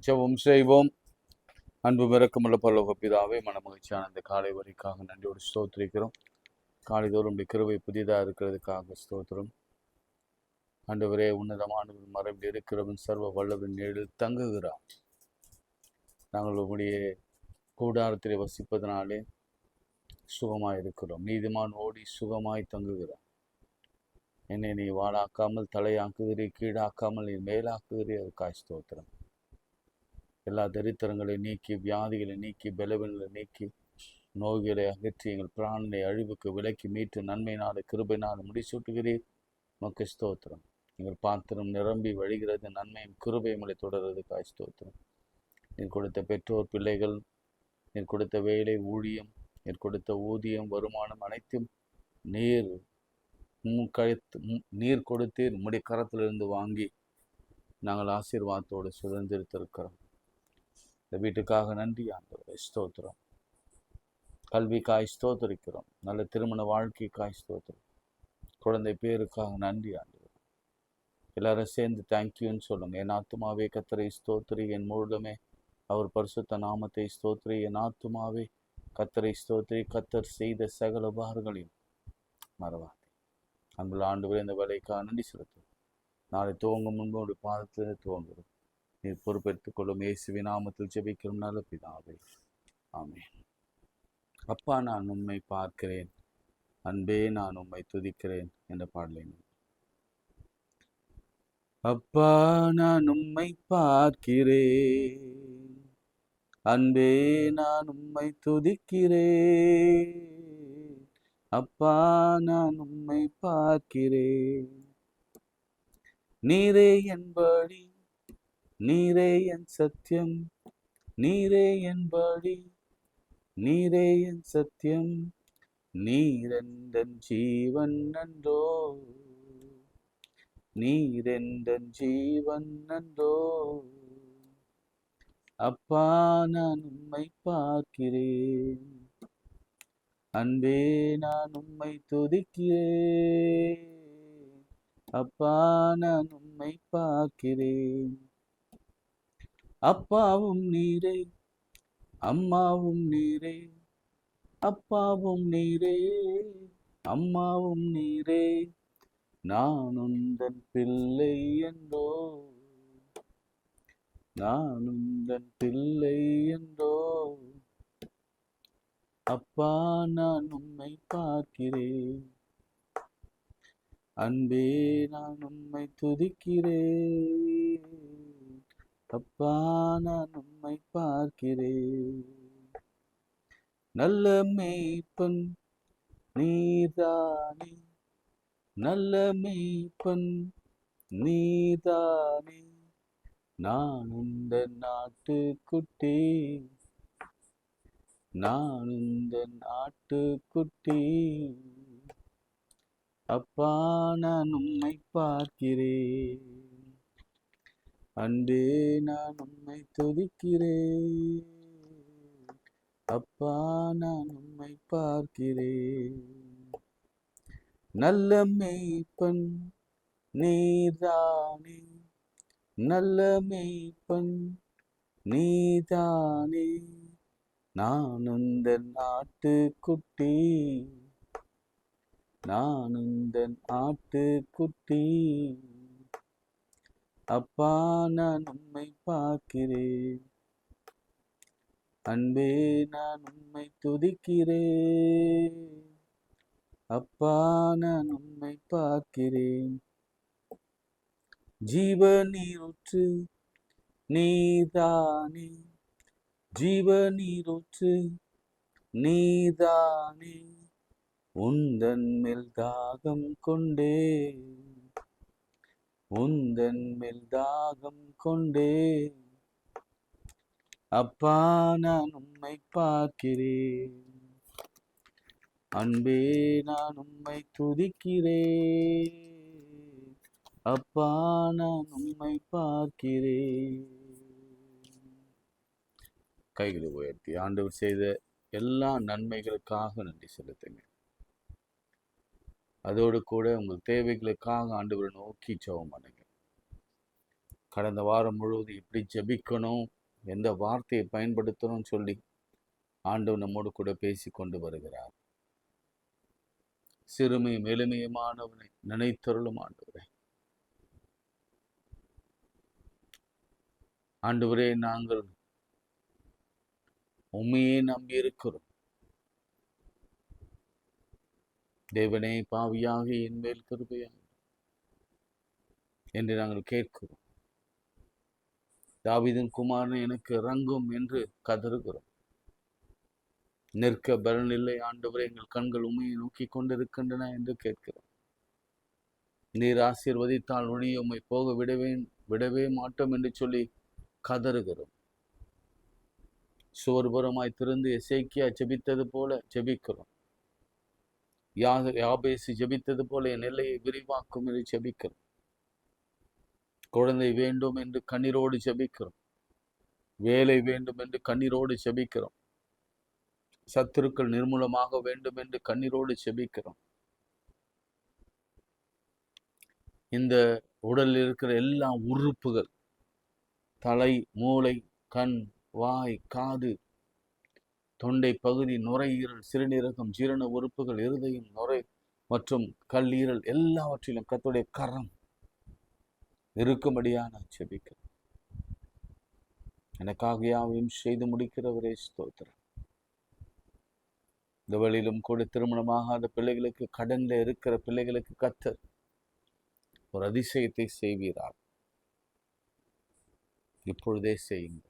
ஜெபம் செய்வோம். அன்பு இறக்கமுள்ள பரலோக பிதாவே, மனமகிழ்ச்சியான இந்த காலை வரைக்காக நன்றியோடு ஸ்தோத்திரிக்கிறோம். காலைதோறும் கிருபை புதிதாக இருக்கிறதுக்காக ஸ்தோத்திரம். ஆண்டவரே, உன்னதமான மரபில் இருக்கிறவன் சர்வ வல்லவன் நிழலில் தங்குகிறான். நாங்கள் உங்களுடைய கூடாரத்திலே வசிப்பதனாலே சுகமாய் இருக்கிறோம். நீதிமான் ஓடி சுகமாய் தங்குகிறான். என்னை நீ வாழாக்காமல் தலையாக்குகிறீ, கீழாக்காமல் நீ மேலாக்குகிறீ. அதுக்காய் ஸ்தோத்திரம். எல்லா தரித்திரங்களை நீக்கி, வியாதிகளை நீக்கி, பலவீனங்களை நீக்கி, நோய்களை அகற்றி எங்கள் பிராணனை அழிவுக்கு விலக்கி மீட்டு நன்மையினால கிருபையினால முடிசூட்டுகிறீர். உமக்கு ஸ்தோத்திரம். எங்கள் பாத்திரம் நிரம்பி வழிகிறது. நன்மையும் கிருபையும் தொடர்றதுக்காய் ஸ்தோத்திரம். நீர் கொடுத்த பெற்றோர், பிள்ளைகள், நீர் கொடுத்த வேலை, ஊழியம், நீர் கொடுத்த ஊதியம், வருமானம் அனைத்தும் நீர் கொடுத்தீர். உம்முடைய கரத்திலிருந்து வாங்கி நாங்கள் ஆசீர்வாதத்தோடு சுதந்திரித்திருக்கிறோம். இந்த வீட்டுக்காக நன்றி ஆண்டவரே, ஸ்தோத்திரம். கல்விக்காய் ஸ்தோத்திரிக்கிறோம். நல்ல திருமண வாழ்க்கைக்காய் ஸ்தோத்திரம். குழந்தை பேருக்காக நன்றி ஆண்டவர். எல்லாரும் சேர்ந்து தேங்க்யூன்னு சொல்லுங்க. என் ஆத்துமாவே கர்த்தரை ஸ்தோத்திரி, என் முழுதுமே அவர் பரிசுத்த நாமத்தை ஸ்தோத்திரி. என் ஆத்துமாவே கர்த்தரை ஸ்தோத்திரி, கர்த்தர் செய்த சகல உபகாரங்களையும் மறவாதே. அன்புள்ள ஆண்டவரே, இந்த வேலைக்காக நன்றி செலுத்தும். நாளை துவங்கும் முன்பு ஒரு பாதத்தில் துவங்குகிறோம். நீர் பொறுப்பெடுத்துக் கொள்ளும். இயேசுவின் நாமத்தில் ஜெபிக்கிறோம் நல்ல பிதாவே, ஆமென். அப்பா, நான் உம்மை பார்க்கிறேன், அன்பே நான் உம்மை துதிக்கிறேன் என்ற பாடலை. அப்பா, நான் உம்மை பார்க்கிறேன், அன்பே நான் உம்மை துதிக்கிறேன். அப்பா, நான் உம்மை பார்க்கிறேன். நீரே என் வழி, நீரே என் சத்தியம், நீரே என் வழி, நீரே என் சத்தியம், நீரெந்தன் ஜீவன் நன்றோ, நீரெந்தன் ஜீவன் நன்றோ. அப்பா, நான் உம்மை பார்க்கிறேன், அன்பே நான் உம்மை துதிக்கிறேன். அப்பா, நான் உம்மை பார்க்கிறேன். அப்பாவும் நீரே, அம்மாவும் நீரே, அப்பாவும் நீரே, அம்மாவும் நீரே, நான் உந்தன் பிள்ளை என்றோ, நான் உந்தன் பிள்ளை என்றோ. அப்பா, நான் உம்மை பார்க்கிறேன், அன்பே நான் உம்மை துதிக்கிறேன். அப்பா, நான் உம்மை பார்க்கிறேன். நல்ல மேய்ப்பன் நீதானே, நல்ல மேய்ப்பன் நீதானே, நான் இந்த நாட்டுக்குட்டி, நான் இந்த நாட்டுக்குட்டி. அப்பா, நான் உம்மை பார்க்கிறேன், அன்பே நான் உம்மை துதிக்கிறேன். அப்பா, நான் உம்மை பார்க்கிறேன். நல்ல மேய்ப்பன் நீதானே, நல்ல மேய்ப்பன் நீதானே, நான் இந்த நாட்டுக்குட்டி, நான் இந்த நாட்டுக்குட்டி. அப்பா, நான் உம்மை பார்க்கிறேன், அன்பே நான் உம்மை துதிக்கிறேன். அப்பா, நான் உம்மை பார்க்கிறேன். ஜீவ நீரூற்று நீதானே, ஜீவ நீரூற்று நீதானே, உந்தன் மேல் தாகம் கொண்டே, உந்தன் மேல் தாகம் கொண்டே. அப்பா, நான் உம்மை பார்க்கிறேன், அன்பே நான் உம்மை துதிக்கிறேன். அப்பா, நான் உம்மை பார்க்கிறேன். கைகளை உயர்த்தி ஆண்டவர் செய்த எல்லா நன்மைகளுக்காக நன்றி செலுத்துங்க. அதோடு கூட உங்கள் தேவைகளுக்காக ஆண்டவரை நோக்கி ஜெபம் பண்ணுங்க. கடந்த வாரம் முழுவதும் எப்படி ஜெபிக்கணும், எந்த வார்த்தையை பயன்படுத்தணும்னு சொல்லி ஆண்டவர் நம்மோடு கூட பேசி கொண்டு வருகிறார். சிறுமையும் எளிமையுமானவனை நினைத்தருளும் ஆண்டவரே. ஆண்டவரே, நாங்கள் உண்மையே நம்பி இருக்கிறோம். தேவனே, பாவியாக என் மேல் கிருபையாக என்று நாங்கள் கேட்கிறோம். தாவீதின் குமாரன் எனக்கு இறங்கும் என்று கதறுகிறோம். நிற்க பலன் இல்லை ஆண்டவரே, எங்கள் கண்கள் உண்மையை நோக்கி கொண்டிருக்கின்றன என்று கேட்கிறோம். நீர் ஆசீர்வதித்தால் ஒழிய உம்மை போக விடவே மாட்டோம் என்று சொல்லி கதறுகிறோம். சோர்புறமாய் திருந்து எசேக்கியா ஜெபித்தது போல ஜெபிக்கிறோம். யாபேசு ஜெபித்தது போல என் எல்லையை விரிவாக்கும் என்று ஜெபிக்கிறோம். குழந்தை வேண்டும் என்று கண்ணீரோடு ஜெபிக்கிறோம். வேலை வேண்டும் என்று கண்ணீரோடு ஜெபிக்கிறோம். சத்துருக்கள் நிர்மூலமாக வேண்டும் என்று கண்ணீரோடு ஜெபிக்கிறோம். இந்த உடலில் இருக்கிற எல்லா உறுப்புகள், தலை, மூளை, கண், வாய், காது, தொண்டை பகுதி, நுரையீரல், சிறுநீரகம், ஜீரண உறுப்புகள், இருதயம், நுரை மற்றும் கல்லீரல் எல்லாவற்றிலும் கர்த்தருடைய கரம் இருக்கும்படியா நான் ஜெபிக்கிறேன். எனக்காக யாவையும் செய்து முடிக்கிறவரே ஸ்தோத்திரம். இந்த வழியிலும் கூட திருமணமாகாத பிள்ளைகளுக்கு, கடன்ல இருக்கிற பிள்ளைகளுக்கு கர்த்தர் ஒரு அதிசயத்தை செய்வீரார். இப்பொழுதே செய்யுங்க.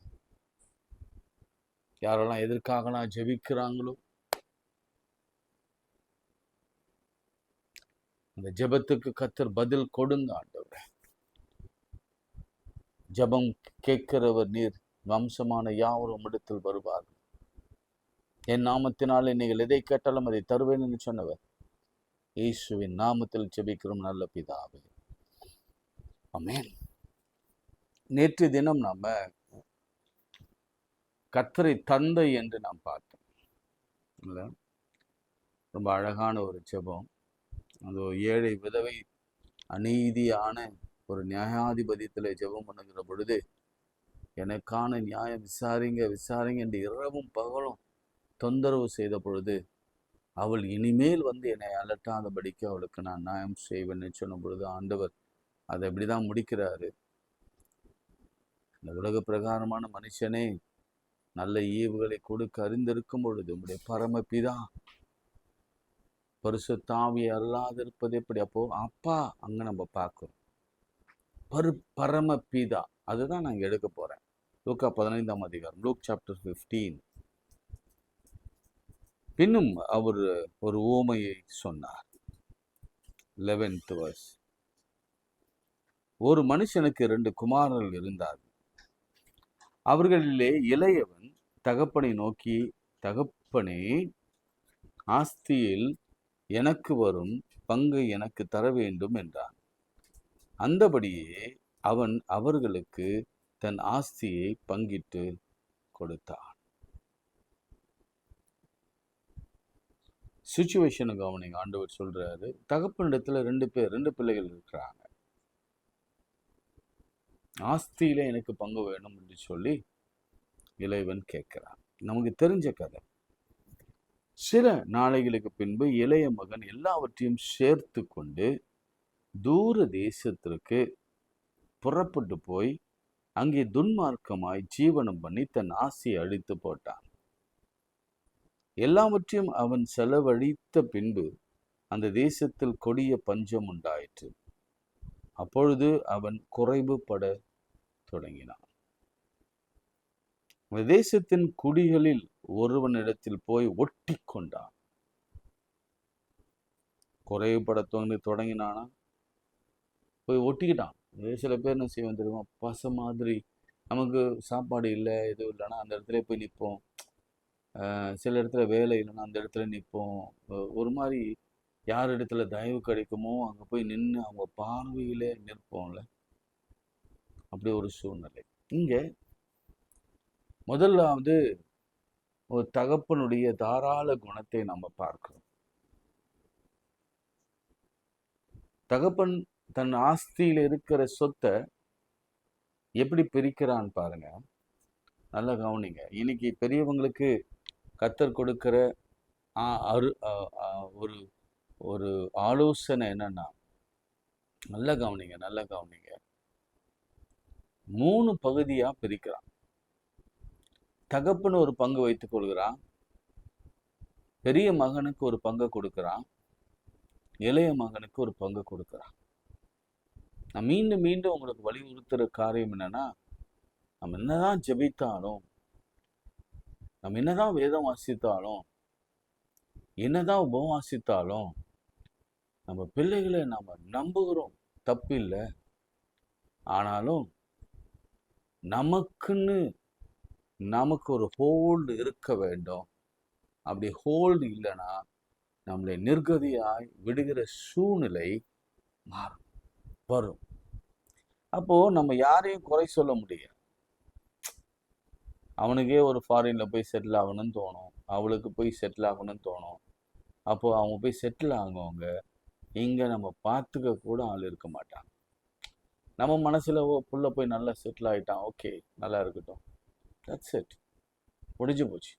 யாரெல்லாம் எதற்காக நான் ஜெபிக்கிறாங்களோ அந்த ஜெபத்துக்கு கர்த்தர் பதில் கொடுங்க ஆண்டவரே. ஜெபம் கேட்கிறவர் நீர், வம்சமான யாவரும் இடத்தில் வருவார்கள். என் நாமத்தினாலே நீங்கள் எதை கேட்டாலும் அதை தருவேன் என்று சொன்னவர். இயேசுவின் நாமத்தில் ஜெபிக்கிறோம் நல்ல பிதாவே, ஆமென். நேற்று தினம் நாம கர்த்தரை தந்தை என்று நாம் பார்த்தோம். ரொம்ப அழகான ஒரு ஜெபம். அந்த ஏழை விதவை அநீதியான ஒரு நியாயாதிபதியத்தில் ஜெபம் பண்ணுகிற பொழுது, எனக்கான நியாயம் விசாரிங்க விசாரிங்க என்று இரவும் பகலும் தொந்தரவு செய்த பொழுது, அவள் இனிமேல் வந்து என்னை அலட்டாதபடிக்கு அவளுக்கு நான் நியாயம் செய்வேன்னு சொன்ன பொழுது, ஆண்டவர் அதை இப்படிதான் முடிக்கிறாரு. இந்த உலக பிரகாரமான மனுஷனே நல்ல ஈவுகளை கொடுக்க அறிந்திருக்கும் பொழுது உங்களுடைய பரமபிதா பரிசுத்த ஆவியை அல்லாதிருப்பது எப்படி? அப்போ அப்பா அங்க நம்ம பார்க்கிறோம். பரமபிதா, அதுதான் நான் எடுக்க போறேன். லூக்கா 15ஆம் அதிகாரம், லூக் சாப்டர் 15. பின்னும் அவர் ஒரு உவமையை சொன்னார். 11th verse. ஒரு மனுஷனுக்கு 2 குமாரர்கள் இருந்தார்கள். அவர்களிலே இளையவன் தகப்பனை நோக்கி, தகப்பனே, ஆஸ்தியில் எனக்கு வரும் பங்கை எனக்கு தர வேண்டும் என்றான். அந்தபடியே அவன் அவர்களுக்கு தன் ஆஸ்தியை பங்கிட்டு கொடுத்தான். சிச்சுவேஷனை கவனிங்க. ஆண்டவர் சொல்றாரு, தகப்பனிடத்துல 2 பிள்ளைகள் இருக்கிறாங்க. ஆஸ்தியில எனக்கு பங்கு வேணும் என்று சொல்லி இளையவன் கேட்கிறான். நமக்கு தெரிஞ்ச கதை. சில நாளைகளுக்கு பின்பு இளைய மகன் எல்லாவற்றையும் சேர்த்து கொண்டு தூர தேசத்திற்கு புறப்பட்டு போய் அங்கே துன்மார்க்கமாய் ஜீவனம் பண்ணி தன் ஆசையை அழித்து போட்டான். எல்லாவற்றையும் அவன் செலவழித்த பின்பு அந்த தேசத்தில் கொடிய பஞ்சம் உண்டாயிற்று. அப்பொழுது அவன் குறைவுபட தொடங்கினான். தேசத்தின் குடிகளில் ஒருவனிடத்தில் போய் ஒட்டி கொண்டான். குறைவுபட தொடங்கினானா, போய் ஒட்டிக்கிட்டான். சில பேர் என்ன செய்வோம் தெரியுமா, பச மாதிரி நமக்கு சாப்பாடு இல்லை எதுவும் இல்லைன்னா அந்த இடத்துல போய் நிற்போம். சில இடத்துல வேலை இல்லைன்னா அந்த இடத்துல நிற்போம். ஒரு மாதிரி யார் இடத்துல தயவு கிடைக்குமோ அங்கே போய் நின்று அவங்க பார்வையிலே நிற்போம்ல, அப்படி ஒரு சூழ்நிலை. இங்கே முதலாவது ஒரு தகப்பனுடைய தாராள குணத்தை நம்ம பார்க்கிறோம். தகப்பன் தன் ஆஸ்தியில் இருக்கிற சொத்தை எப்படி பிரிக்கிறான்னு பாருங்க, நல்லா கவனிங்க. இன்னைக்கு பெரியவங்களுக்கு கர்த்தர் கொடுக்கிற ஒரு ஒரு ஆலோசனை என்னன்னா, நல்லா கவனிங்க, நல்லா கவனிங்க. 3 பகுதியா பிரிக்கிறான். தகப்பன் ஒரு பங்கு வைத்துக் கொள்கிறான், பெரிய மகனுக்கு ஒரு பங்கு கொடுக்கிறான், இளைய மகனுக்கு ஒரு பங்கு கொடுக்கிறான். நான் மீண்டும் மீண்டும் உங்களுக்கு வலியுறுத்துற காரியம் என்னன்னா, நம்ம என்னதான் ஜெபித்தாலும், நம்ம என்னதான் வேதம் வாசித்தாலும், என்னதான் உபவாசித்தாலும், நம்ம பிள்ளைகளை நாம நம்புகிறோம், தப்பில்லை. ஆனாலும் நமக்கு ஒரு ஹோல்டு இருக்க வேண்டும். அப்படி ஹோல்டு இல்லைன்னா நம்மளை நிர்கதியாய் விடுகிற சூழ்நிலை வரும். அப்போ நம்ம யாரையும் குறை சொல்ல முடியாது. அவனுக்கே ஒரு ஃபாரின்ல போய் செட்டில் ஆகணும்னு தோணும், அவளுக்கு போய் செட்டில் ஆகணும்னு தோணும். அப்போ அவங்க போய் செட்டில் ஆகுவங்க இங்க நம்ம பார்த்துக்க கூட ஆள் இருக்க மாட்டாங்க. நம்ம மனசுல புள்ள போய் நல்லா செட்டில் ஆயிட்டான், ஓகே நல்லா இருக்கட்டும், தட்ஸ் இட், முடிஞ்சு போச்சு.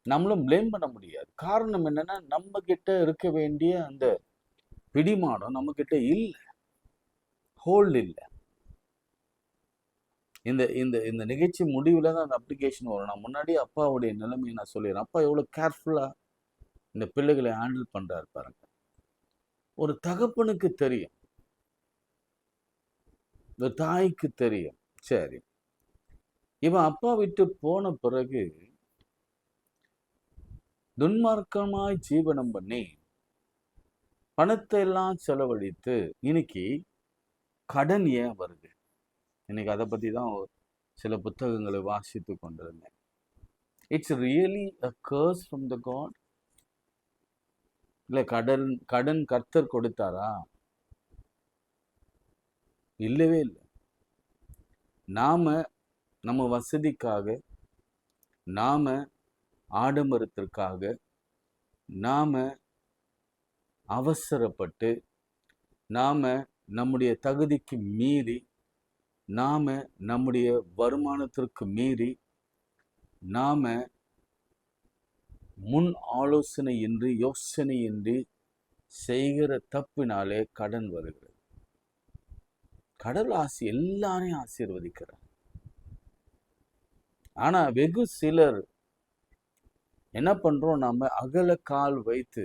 நம்மளும் பிளேம் பண்ண முடியாது. காரணம் என்னன்னா, நம்ம கிட்ட இருக்க வேண்டிய அந்த பிடிமானம் நம்ம கிட்ட இல்லை, ஹோல்டு இல்லை. இந்த இந்த இந்த நிகழ்ச்சி முடிவில் தான் அந்த அப்ளிகேஷன் வரும். நான் முன்னாடியே அப்பாவுடைய நிலைமையை நான் சொல்லிடுறேன். அப்பா எவ்வளோ கேர்ஃபுல்லாக இந்த பிள்ளைகளை ஹேண்டில் பண்ணுறாரு பாருங்க. ஒரு தகப்பனுக்கு தெரியும், இந்த தாய்க்கு தெரியும். சரி, இவன் அப்பா விட்டு போன பிறகு துன்மார்க்கமாய் ஜீவனம் பண்ணி பணத்தை எல்லாம் செலவழித்து இன்னைக்கு கடன் ஏன் வருது? இன்னைக்கு அதை பற்றி தான் சில புத்தகங்களை வாசித்து கொண்டிருந்தேன். It's really a curse from the God. இல்லை கடன் கர்த்தர் கொடுத்தாரா? இல்லவே இல்லை. நம்ம வசதிக்காக, நாம ஆடம்பரத்திற்காக, நாம அவசரப்பட்டு, நாம நம்முடைய தகுதிக்கு மீறி, நாம நம்முடைய வருமானத்திற்கு மீறி, நாம முன் ஆலோசனையின்றி யோசனையின்றி செய்கிற தப்பினாலே கடன் வருகிறது. கடவுள் எல்லாரையும் ஆசீர்வதிக்கிறார். ஆனா வெகு சிலர் என்ன பண்றோம், நாம அகல கால் வைத்து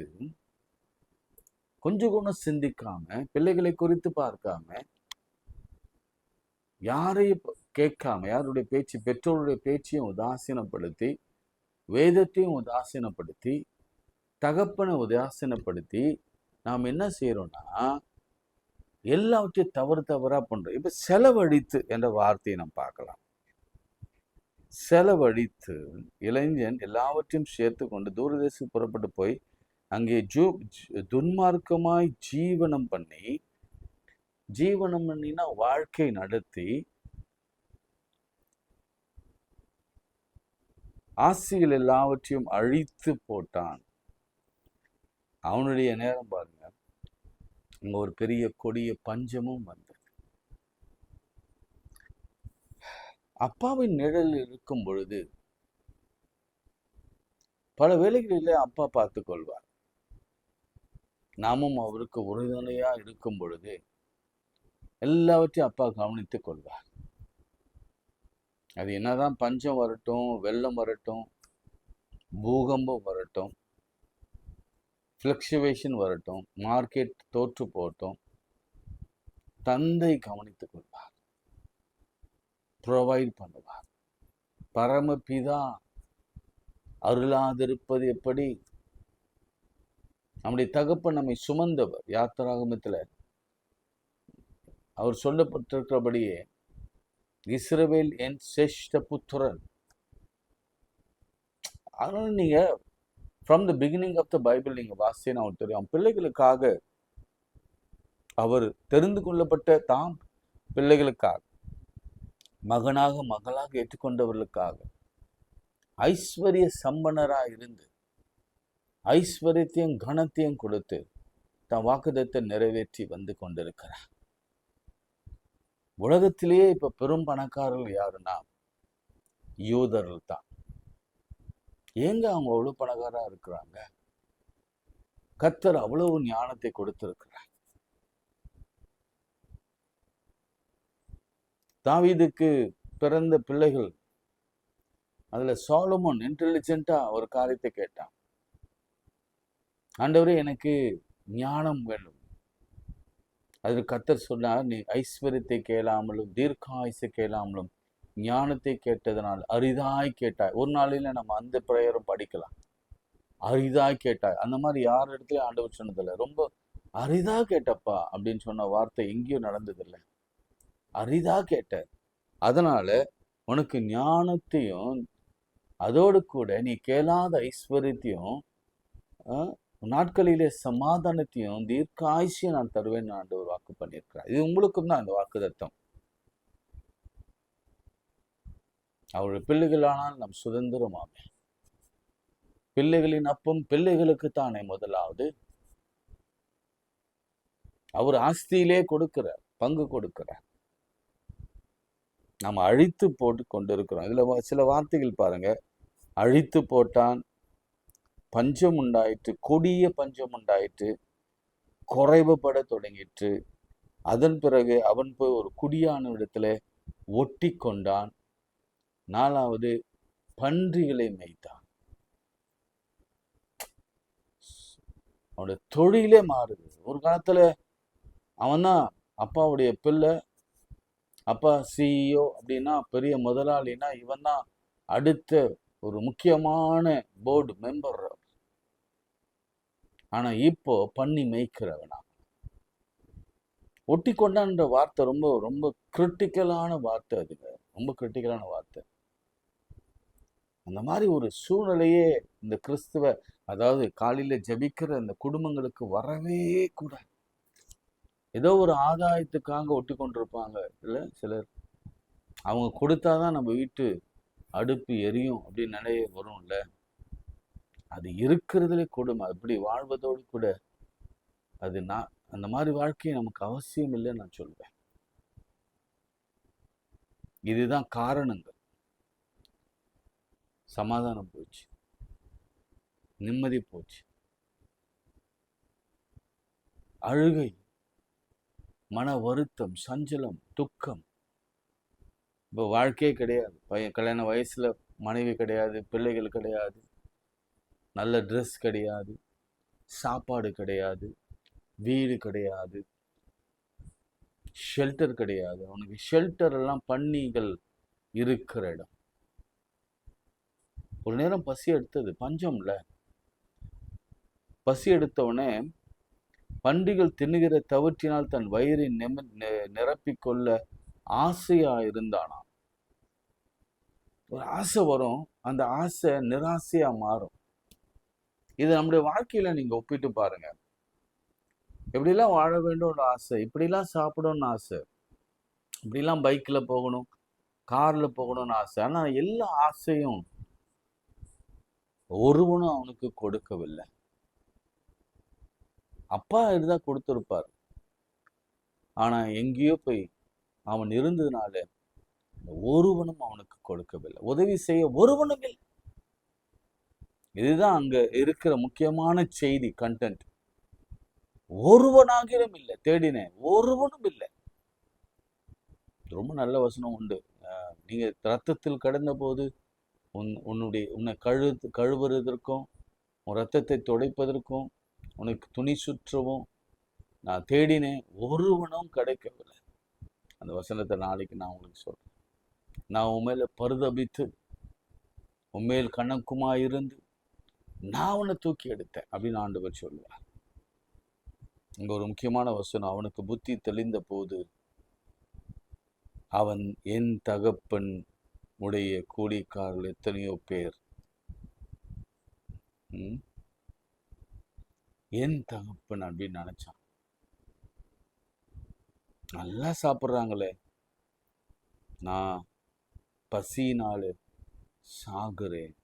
கொஞ்சம் கூட சிந்திக்காம, பிள்ளைகளை குறித்து பார்க்காம, யாரையும் கேட்காம, யாருடைய பேச்சு, பெற்றோருடைய பேச்சையும் உதாசீனப்படுத்தி, வேதத்தையும் உதாசீனப்படுத்தி, தகப்பனை உதாசீனப்படுத்தி நாம் என்ன செய்யறோம்னா, எல்லாவற்றையும் தவறா பண்றோம். இப்ப செலவழித்து என்ற வார்த்தையை நாம் பார்க்கலாம். செலவழித்து இளைஞன் எல்லாவற்றையும் சேர்த்து கொண்டு தூரதேசம் புறப்பட்டு போய் அங்கே துன்மார்க்கமாய் ஜீவனம் பண்ணினா வாழ்க்கை நடத்தி ஆசைகள் எல்லாவற்றையும் அழித்து போட்டான். அவனுடைய நேரம் பாருங்க, அங்க ஒரு பெரிய கொடிய பஞ்சமும் வந்தது. அப்பாவின் நிழல் இருக்கும் பொழுது பல வேளைகளிலே அப்பா பார்த்து கொள்வார். நாமும் அவருக்கு உறுதுணையா இருக்கும் பொழுது எல்லாவற்றையும் அப்பா கவனித்துக் கொள்வார். அது என்னதான் பஞ்சம் வரட்டும், வெள்ளம் வரட்டும், பூகம்பம் வரட்டும், ஃப்ளக்சுவேஷன் வரட்டும், மார்க்கெட் தோற்று போகட்டும், தந்தை கவனித்துக் கொள்வார், ப்ரொவைட் பண்ணுவார். பரமபிதா அருளாதிருப்பது எப்படி? நம்முடைய தகப்பன் நம்மை சுமந்தவர். யாத்திராகமத்தில் அவர் சொல்லப்பட்டிருக்கிறபடியே இஸ்ரவேல் என் சிரேஷ்ட புத்திரன். அதனால நீங்க from the beginning of the Bible நீங்க வாசினா அவருக்கு தெரியும், பிள்ளைகளுக்காக அவர் தெரிந்து கொள்ளப்பட்ட தாம் பிள்ளைகளுக்காக, மகனாக மகளாக ஏற்றுக்கொண்டவர்களுக்காக ஐஸ்வர்ய சம்பனராக இருந்து ஐஸ்வர்யத்தையும் கனத்தையும் கொடுத்து தன் வாக்குதத்தை நிறைவேற்றி வந்து கொண்டிருக்கிறார். உலகத்திலேயே இப்ப பெரும் பணக்காரர்கள் யாருன்னா யூதர்கள் தான். ஏங்க அவங்க அவ்வளவு பணக்காரா இருக்கிறாங்க? கர்த்தர் அவ்வளவு ஞானத்தை கொடுத்திருக்கிறார். தாவீதுக்கு பிறந்த பிள்ளைகள், அதுல சாலமோன் இன்டெலிஜென்ட்டா ஒரு காரியத்தை கேட்டான். ஆண்டவரே, எனக்கு ஞானம் வேண்டும். அதில் கர்த்தர் சொன்னார், நீ ஐஸ்வர்யத்தை கேளாமலும் தீர்க்காயுசை கேளாமலும் ஞானத்தை கேட்டதனால் அரிதாய் கேட்டாய். ஒரு நாளில நம்ம அந்த பிரேயரும் படிக்கலாம். அரிதாய் கேட்டாய். அந்த மாதிரி யார் இடத்துலயும் ஆண்டவர் சொன்னதில்லை. ரொம்ப அரிதா கேட்டப்பா அப்படின்னு சொன்ன வார்த்தை எங்கேயும் நடந்ததில்லை. அரிதா கேட்ட. அதனால உனக்கு ஞானத்தையும் அதோடு கூட நீ கேளாத ஐஸ்வர்யத்தையும் நாட்களிலே சமாதானத்தையும் தீர்க்காயுசையும் நான் தருவேன் ஆண்டவர் வாக்கு பண்ணியிருக்கிறார். இது உங்களுக்கும் தான் இந்த வாக்குத்தத்தம். அவருடைய பிள்ளைகளானால் நம் சுதந்திரமாமே. பிள்ளைகளின் அப்பம் பிள்ளைகளுக்கு தானே முதலாவது. அவர் ஆஸ்தியிலே கொடுக்கிறார், பங்கு கொடுக்கிறார். நாம் அழித்து போட்டு கொண்டிருக்கிறோம். இதுல சில வார்த்தைகள் பாருங்க. அழித்து போட்டான், பஞ்சம் உண்டாயிற்று, கொடிய பஞ்சம் உண்டாயிற்று, குறைவுபட தொடங்கிற்று. அதன் பிறகு அவன் போய் ஒரு குடியான இடத்துல ஒட்டி கொண்டான். 4வது பன்றிகளை மேய்த்தான். அவனுடைய தொழிலே மாறுது. ஒரு காலத்துல அவன் தான் அப்பாவுடைய பிள்ளை, அப்பா சிஇஓ அப்படின்னா பெரிய முதலாளினா இவன் தான் அடுத்த ஒரு முக்கியமான போர்டு மெம்பர். ஆனா இப்போ பண்ணி மேய்க்கிறவனா. ஒட்டி கொண்டான்ற வார்த்தை ரொம்ப ரொம்ப கிரிட்டிக்கலான வார்த்தை. அதுங்க ரொம்ப கிரிட்டிக்கலான வார்த்தை. அந்த மாதிரி ஒரு சூழ்நிலையே இந்த கிறிஸ்துவ, அதாவது காலையில ஜபிக்கிற அந்த குடும்பங்களுக்கு வரவே கூடாது. ஏதோ ஒரு ஆதாயத்துக்காக ஒட்டி கொண்டிருப்பாங்க இல்லை சிலர். அவங்க கொடுத்தாதான் நம்ம வீட்டு அடுப்பு எரியும் அப்படின்னு நினைய வரும்ல. அது இருக்கிறதுல கொடுமை. அப்படி வாழ்வதோடு கூட அது நான் அந்த மாதிரி வாழ்க்கை நமக்கு அவசியம் இல்லைன்னு நான் சொல்வேன். இதுதான் காரணங்கள். சமாதானம் போச்சு, நிம்மதி போச்சு, அழுகை, மன வருத்தம், சஞ்சலம், துக்கம். இப்போ வாழ்க்கையே கிடையாது. கல்யாண வயசுல மனைவி கிடையாது, பிள்ளைகள் கிடையாது, நல்ல ட்ரெஸ் கிடையாது, சாப்பாடு கிடையாது, வீடு கிடையாது, ஷெல்டர் கிடையாது. அவனுக்கு ஷெல்டர் எல்லாம் பன்னிகள் இருக்கிற இடம். ஒரு நேரம் பசி எடுத்தது, பஞ்சம்ல. பசி எடுத்தவனே பன்றிகள் தின்னுகிற தவிற்றினால் தன் வயிறை நிரப்பிக்கொள்ள ஆசையா இருந்தானா. ஒரு ஆசை வரும், அந்த ஆசை நிராசையா மாறும். இது நம்முடைய வாழ்க்கையில நீங்க ஒப்பிட்டு பாருங்க. எப்படிலாம் வாழ வேண்டும் ஆசை, இப்படிலாம் சாப்பிடணும்னு ஆசை, இப்படிலாம் பைக்ல போகணும், கார்ல போகணும்னு ஆசை. ஆனா எல்லா ஆசையும் ஒருவனும் அவனுக்கு கொடுக்கவில்லை. அப்பா இருந்தா கொடுத்திருப்பார். ஆனா எங்கேயோ போய் அவன் இருந்ததுனால ஒருவனும் அவனுக்கு கொடுக்கவில்லை, உதவி செய்ய ஒருவனும் இல்லை. இதுதான் அங்க இருக்கிற முக்கியமான செய்தி, கண்டென்ட். ஒருவனாகிலும் இல்லை, தேடினேன், ஒருவனும் இல்லை. ரொம்ப நல்ல வசனம் உண்டு. நீங்க ரத்தத்தில் கடந்த போது உன்னை கழுவுறதற்கும் உன் ரத்தத்தை துடைப்பதற்கும் உனக்கு துணி சுற்றவும் நான் தேடினேன், ஒருவனும் கிடைக்கவில்லை. அந்த வசனத்தை நாளைக்கு நான் உங்களுக்கு சொல்றேன். நான் உண்மையில பரிதபித்து உண்மையில் கணக்குமா இருந்து நான் அவனை தூக்கி எடுத்தேன் அப்படின்னு ஆண்டவர் சொல்லுவார். இங்க ஒரு முக்கியமான வசனம், அவனுக்கு புத்தி தெளிந்த போது அவன் என் தகப்பன் உடைய கூலிக்காரர்கள் எத்தனையோ பேர் என் தகப்பன் அப்படின்னு நினைச்சான். நல்லா சாப்பிட்றாங்களே, நான் பசினால சாகுறேன்.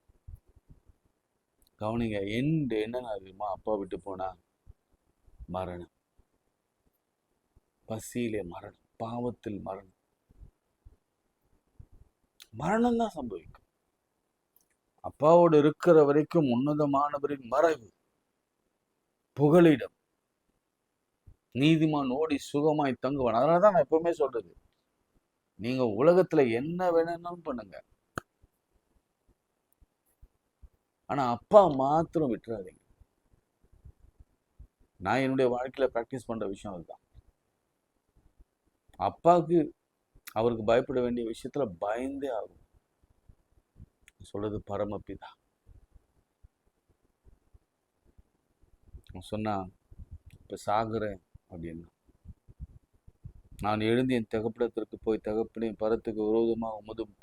கவனிங்க, என்ன தெரியுமா? அப்பா விட்டு போனா மரணம், பசியிலே மரணம், பாவத்தில் மரணம். மரணம் தான் சம்பவிக்கும். அப்பாவோடு இருக்கிற வரைக்கும் உன்னதமானவரின் மறைவு, புகலிடம், நீதிமான் ஓடி சுகமாய் தங்குவான். அதனாலதான் நான் எப்பவுமே சொல்றது, நீங்க உலகத்துல என்ன வேணும்னாலும் பண்ணுங்க, ஆனா அப்பா மாத்திரம் விட்டுறாதீங்க. நான் என்னுடைய வாழ்க்கையில பிராக்டிஸ் பண்ற விஷயம் அதுதான். அப்பாவுக்கு அவருக்கு பயப்பட வேண்டிய விஷயத்துல பயந்தே ஆகும். சொல்றது பரமபிதா. சொன்னா இப்ப சாகுறேன் அப்படின்னா, நான் எழுந்து என் தகப்படத்திற்கு போய், தகப்பனே, பரத்துக்கு விரோதமாக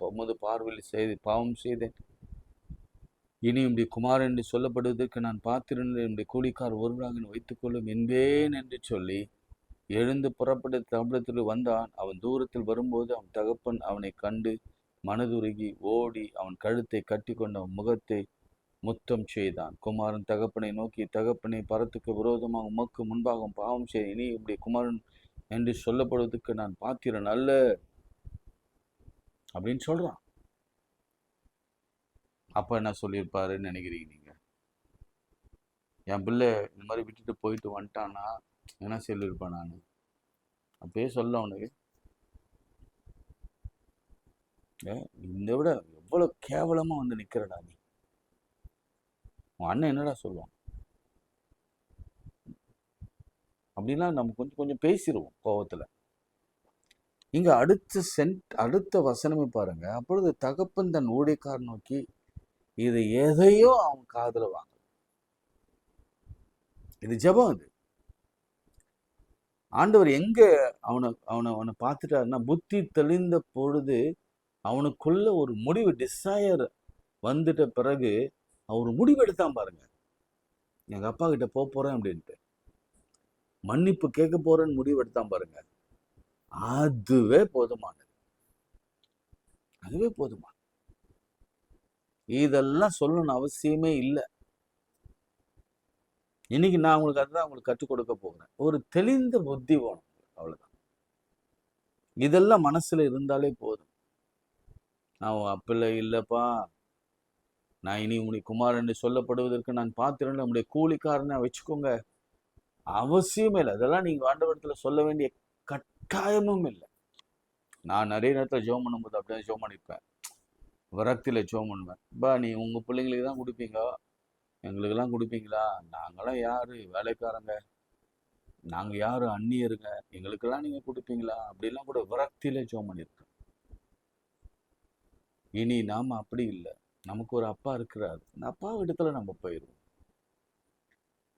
உமது பார்வையில் செய்து பாவம் செய்தேன். இனி உடைய குமாரன் என்று சொல்லப்படுவதற்கு நான் பார்த்திருந்த என்னுடைய கூலிக்கார் ஒருவராக வைத்துக் கொள்ளும் என்பேன் என்று சொல்லி எழுந்து புறப்பட்டு தகப்படத்திற்கு வந்தான். அவன் தூரத்தில் வரும்போது அவன் தகப்பன் அவனை கண்டு மனதுருகி ஓடி அவன் கழுத்தை கட்டி கொண்ட அவன் முகத்தை முத்தம் செய்தான். குமாரன் தகப்பனை நோக்கி, தகப்பனை, பரத்துக்கு விரோதமாக உமக்கு முன்பாக பாவம் செய்ய இனி இப்படி குமாரன் என்று சொல்லப்படுவதற்கு நான் பாத்திரன் அல்ல அப்படின்னு சொல்றான். அப்ப என்ன சொல்லியிருப்பாருன்னு நினைக்கிறீங்க நீங்க? என் பிள்ளை இந்த மாதிரி விட்டுட்டு போயிட்டு வந்துட்டானா என்ன சொல்லியிருப்பேன் நான்? அப்பயே சொல்ல அவனுக்கு, இந்த விட எவ்வளவு கேவலமா வந்து நிக்கிறடா நீ, உன் அண்ணன் என்னடா சொல்லுவான் அப்படின்னா நம்ம கொஞ்சம் கொஞ்சம் பேசிடுவோம் கோபத்துல. இங்க அடுத்த வசனமே பாருங்க. அப்பொழுது தகப்பன் தன் ஊழியக்காரர் நோக்கி, இது எதையோ அவன் காதுல வாங்க. இது ஜெபம். இது ஆண்டவர் எங்க அவனை அவனை அவனை பார்த்துட்டாருன்னா, புத்தி தெளிந்த பொழுது அவனுக்குள்ள ஒரு முடிவு, டிசையர் வந்துட்ட பிறகு அவர் முடிவு எடுத்தான் பாருங்க. எங்க அப்பா கிட்ட போறேன் அப்படின்ட்டு, மன்னிப்பு கேட்க போறேன்னு முடிவு எடுத்தான் பாருங்க. அதுவே போதுமானது. அதுவே போதுமான. இதெல்லாம் சொல்லணும்னு அவசியமே இல்லை. இன்னைக்கு நான் உங்களுக்கு அதுதான் உங்களுக்கு கற்றுக் கொடுக்க போகிறேன். ஒரு தெளிந்த புத்தி வேணும், அவ்வளவுதான். இதெல்லாம் மனசுல இருந்தாலே போதும். நான் அப்பல இல்லப்பா, நான் இனி உங்களுடைய குமாரன் சொல்லப்படுவதற்கு நான் பார்த்திருந்தேன், நம்முடைய கூலிக்காரனை வச்சுக்கோங்க, அவசியமே இல்லை. அதெல்லாம் நீங்க ஆண்டவரத்துல சொல்ல வேண்டிய கட்டாயமும் இல்லை. நான் நிறைய நேரத்தில் ஜெபம் பண்ணும்போது அப்படியே ஜெபம் பண்ணிப்பேன், விரக்தியில ஜெபம் பண்ணுவேன். பா, நீ உங்க பிள்ளைங்களுக்கு தான் கொடுப்பீங்க, எங்களுக்கெல்லாம் கொடுப்பீங்களா? நாங்களாம் யாரு வேலைக்காரங்க, நாங்க யாரு அந்நியருங்க, எங்களுக்கெல்லாம் நீங்க கொடுப்பீங்களா? அப்படிலாம் கூட விரக்தியில ஜெபம் பண்ணியிருக்கேன். இனி நாம அப்படி இல்லை. நமக்கு ஒரு அப்பா இருக்கிறார், அந்த அப்பா இடத்துல நம்ம போயிடுவோம்.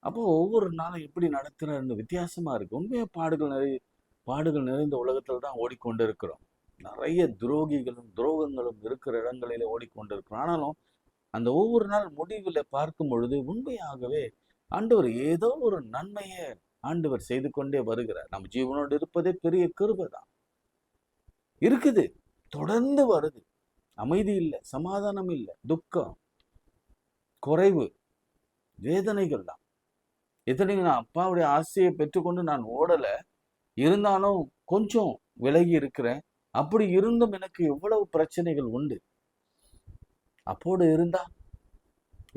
அப்போ ஒவ்வொரு நாளும் எப்படி நடத்துறாருன்னு வித்தியாசமா இருக்கு. உண்மையா பாடுகள் நிறைந்த உலகத்துல தான் ஓடிக்கொண்டு இருக்கிறோம். நிறைய துரோகங்களும் இருக்கிற இடங்களில ஓடிக்கொண்டு இருக்கிறோம். ஆனாலும் அந்த ஒவ்வொரு நாள் முடிவில் பார்க்கும் பொழுது உண்மையாகவே ஆண்டவர் ஏதோ ஒரு நன்மையை ஆண்டவர் செய்து கொண்டே வருகிறார். நம்ம ஜீவனோடு இருப்பதே பெரிய கிருபை தான். இருக்குது, தொடர்ந்து வருது. அமைதி இல்லை, சமாதானம் இல்லை, துக்கம், குறைவு, வேதனைகள் தான். எத்தனைக்கு நான் அப்பாவுடைய ஆசையை பெற்றுக்கொண்டு நான் ஓடல, இருந்தாலும் கொஞ்சம் விலகி இருக்கிறேன். அப்படி இருந்தும் எனக்கு எவ்வளவு பிரச்சனைகள் உண்டு. அப்போடு இருந்தா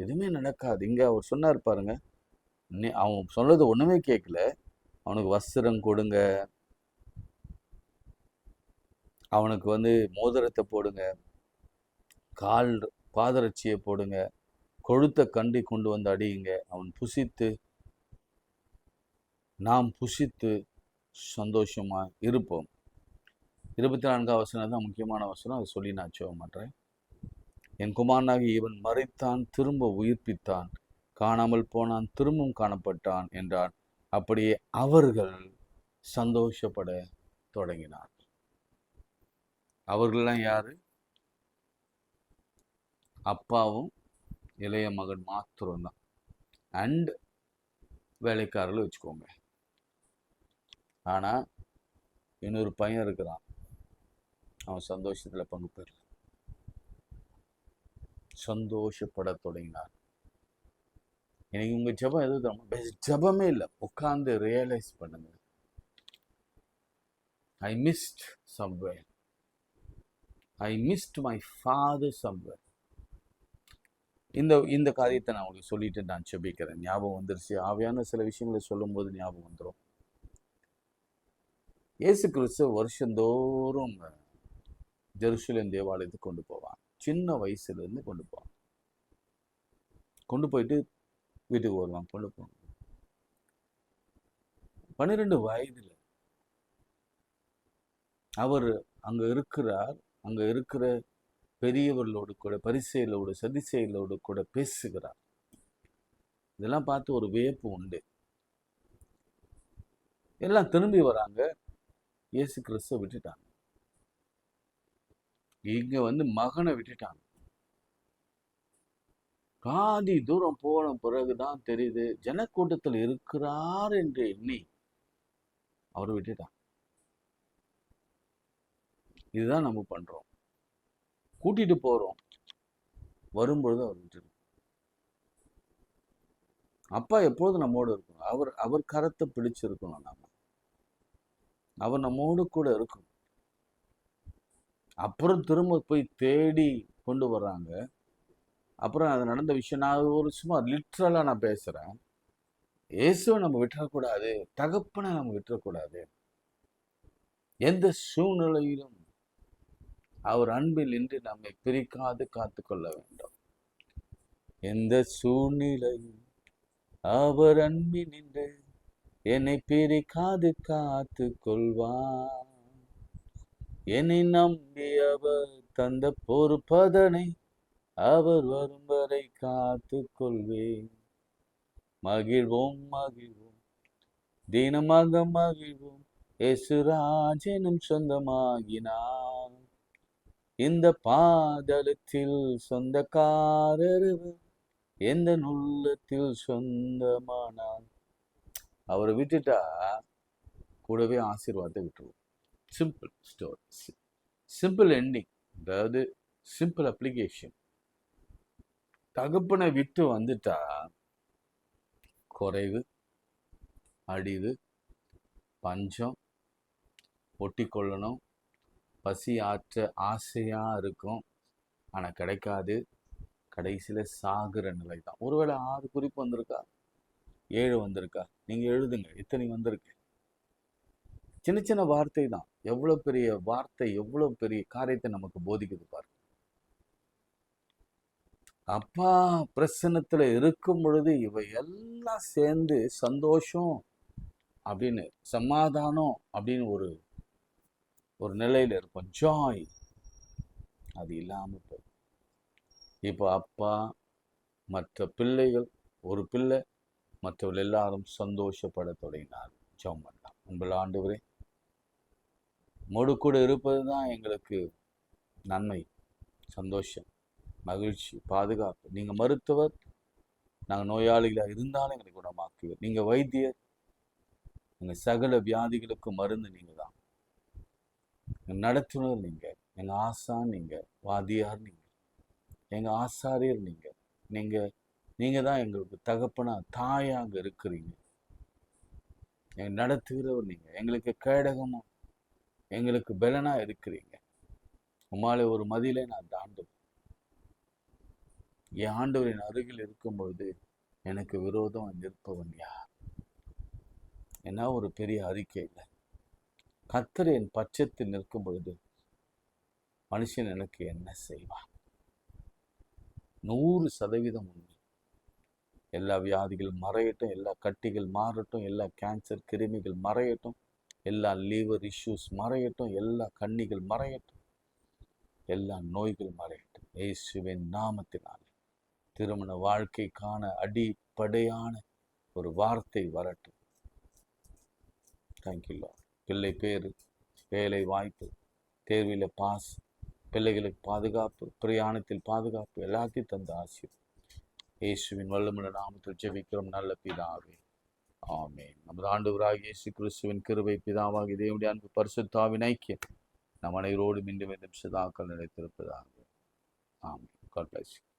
எதுவுமே நடக்காது. இங்க அவர் சொன்னார் பாருங்க, அவன் சொன்னது ஒண்ணுமே கேட்கல. அவனுக்கு வஸ்திரம் கொடுங்க, அவனுக்கு மோதிரத்தை போடுங்க, பாதரட்சியை போடுங்க, கொழுத்த கண்டி கொண்டு வந்து அடியுங்க, அவன் புசித்து நாம் புசித்து சந்தோஷமா இருப்போம். 24ஆம் வசனம் தான் முக்கியமான வசனம். அதை சொல்லி நான் சொல்ல மாட்டேன். என் குமாரனாகி இவன் மறைத்தான், திரும்ப உயிர்ப்பித்தான், காணாமல் போனான், திரும்பவும் காணப்பட்டான் என்றான். அப்படியே அவர்கள் சந்தோஷப்பட தொடங்கினார். அவர்கள்லாம் யாரு? அப்பாவும் இளைய மகன் மாத்திரம்தான், அண்ட் வேலைக்காரர்கள் வச்சுக்கோங்க. ஆனா இன்னொரு பையன் இருக்கிறான், அவன் சந்தோஷத்துல பங்கு பெறல. சந்தோஷப்பட தொடங்கினார். எனக்கு உங்க ஜெபம் எது தெரியுமா? ஜெபமே இல்லை, உட்கார்ந்து ரியலைஸ் பண்ணுங்க. I missed somewhere, I missed my father somewhere. இந்த காரியத்தை நான் உங்களுக்கு சொல்லிட்டு நான் செபிக்கிறேன். ஞாபகம் வந்துருச்சு. ஆவியான சில விஷயங்களை சொல்லும்போது ஞாபகம் வந்துடும். இயேசு கிறிஸ்து வருஷந்தோறும் ஜெருசலேம் தேவாலயத்துக்கு கொண்டு போவான். சின்ன வயசுல இருந்து கொண்டு போவான். கொண்டு போயிட்டு வீட்டுக்கு வருவான். கொண்டு போவான். 12 வயதுல அவர் அங்க இருக்கிறார். அங்க இருக்கிற பெரியவர்களோடு கூட, பரிசேயர்களோடு, சதுசேயர்களோடு கூட பேசுகிறார். இதெல்லாம் பார்த்து ஒரு வியப்பு உண்டு. எல்லாம் திரும்பி வராங்க. இயேசு கிறிஸ்துவை விட்டுட்டாங்க. இங்க மகனை விட்டுட்டாங்க. பாதி தூரம் போன பிறகுதான் தெரியுது ஜனக்கூட்டத்தில் இருக்கிறார் என்று எண்ணி அவரை விட்டுட்டாங்க. இதுதான் நம்ம பண்றோம். கூட்டிட்டு போறோம், வரும்பொழுது அவர் விட்டுடும். அப்பா எப்போதும் நம்மோடு இருக்கணும். அவர் கரத்தை பிடிச்சிருக்கணும். அவர் நம்மோடு கூட இருக்கணும். அப்புறம் திரும்ப போய் தேடி கொண்டு வர்றாங்க. அப்புறம் அது நடந்த விஷயம் நான் ஒரு சும்மா லிட்ரலா நான் பேசுறேன். இயேசுவை நம்ம விட்டுறக்கூடாது, தகப்பனை நம்ம விட்டுறக்கூடாது. எந்த சூழ்நிலையிலும் அவர் அன்பில் இன்று நம்மை பிரிக்காது காத்து கொள்ள வேண்டும். எந்த சூழ்நிலையும் அவர் அன்பில் நின்று என்னை பிரிக்காது காத்து கொள்வார். என்னை நம்பி அவர் தந்த பொறுப்பதனை அவர் வரும் வரை காத்து கொள்வேன். மகிழ்வோம் மகிழ்வோம், தினமாக மகிழ்வோம், இயேசுராஜனும் சொந்தமாகினார். இந்த பாதலத்தில் சொந்தக்காரர் எந்த உள்ளத்தில் சொந்தமானார். அவரை விட்டுட்டா கூடவே ஆசீர்வாதத்தை விட்டுருவோம். சிம்பிள் ஸ்டோரி, சிம்பிள் எண்டிங், அதாவது சிம்பிள் அப்ளிகேஷன். தகப்பனை விட்டு வந்துட்டா குறைவு, அடிவு, பஞ்சம், ஒட்டி கொள்ளணும், பசி ஆற்ற ஆசையா இருக்கும், ஆனா கிடைக்காது. கடைசியில சாகுற நிலை தான். ஒருவேளை 6 குறிப்பு வந்திருக்கா, 7 வந்திருக்கா, நீங்க எழுதுங்க எத்தனை வந்திருக்கு. சின்ன சின்ன வார்த்தை தான், எவ்வளவு பெரிய வார்த்தை, எவ்வளவு பெரிய காரியத்தை நமக்கு போதிக்குது பாருங்க. அப்பா பிரசன்னத்துல இருக்கும் பொழுது இவை எல்லாம் சேர்ந்து சந்தோஷம் அப்படின்னு, சமாதானம் அப்படின்னு ஒரு நிலையில இருக்கும். ஜாய் அது இல்லாம போகும். இப்போ அப்பா, மற்ற பிள்ளைகள், ஒரு பிள்ளை, மற்றவர்கள் எல்லாரும் சந்தோஷப்பட தொடங்கினார். ஜெபம் பண்ணலாம். உங்கள் ஆண்டவரே, மோடு கூட இருப்பது தான் எங்களுக்கு நன்மை, சந்தோஷம், மகிழ்ச்சி, பாதுகாப்பு. நீங்கள் மருத்துவர், நாங்கள் நோயாளிகளாக இருந்தாலும் எங்களை குணமாக்குவீர். நீங்கள் வைத்தியர், எங்கள் சகல வியாதிகளுக்கு மருந்து நீங்கள் தான். எங்கள் நடத்துனர் நீங்கள், எங்கள் ஆசான் நீங்கள், வாதியார் நீங்கள், எங்கள் ஆசாரியர் நீங்கள் நீங்கள் தான் எங்களுக்கு தகப்பனா தாயா அங்கே இருக்கிறீங்க. எங்கள் நடத்துகிறவர் நீங்கள், எங்களுக்கு கேடகமும் எங்களுக்கு பலனா இருக்கிறீங்க. உமாலே ஒரு மதியிலே நான் தாண்டுவேன். என் ஆண்டவரின் அருகில் இருக்கும் பொழுது எனக்கு விரோதம் நிற்பவன் யார்? என்ன ஒரு பெரிய அறிக்கை இல்லை. கர்த்தர் என் பட்சத்தில் நிற்கும் பொழுது மனுஷன் எனக்கு என்ன செய்வான்? 100% உண்மை. எல்லா வியாதிகள் மறையட்டும், எல்லா கட்டிகள் மாறட்டும், எல்லா கேன்சர் கிருமிகள் மறையட்டும், எல்லா லிவர் இஷ்யூஸ் மறையட்டும், எல்லா கண்ணிகள் மறையட்டும், எல்லா நோய்கள் மறையட்டும். இயேசுவின் நாமத்தினால் திருமண வாழ்க்கைக்கான அடிப்படையான ஒரு வார்த்தை வரட்டும். Thank you Lord. பிள்ளை பேரு, வேலை வாய்ப்பு, தேர்வில் பாஸ், பிள்ளைகளுக்கு பாதுகாப்பு, பிரயாணத்தில் பாதுகாப்பு, எல்லாத்தையும் தந்த ஆசீர்வாதம் இயேசுவின் வல்லமையுள்ள நாமத்தில் ஜெபிக்கிறோம் நல்ல பிதாவே, ஆமென். நமது ஆண்டவராகிய இயேசு கிறிஸ்துவின் கிருபை, பிதாவாகிய தேவனுடைய அன்பு, பரிசுத்தாவின் ஐக்கியம் நம் அனைவரோடும் இன்றும் என்றும் சதாக்கள் நிலைத்திருப்பதாக. ஆமென். God bless you.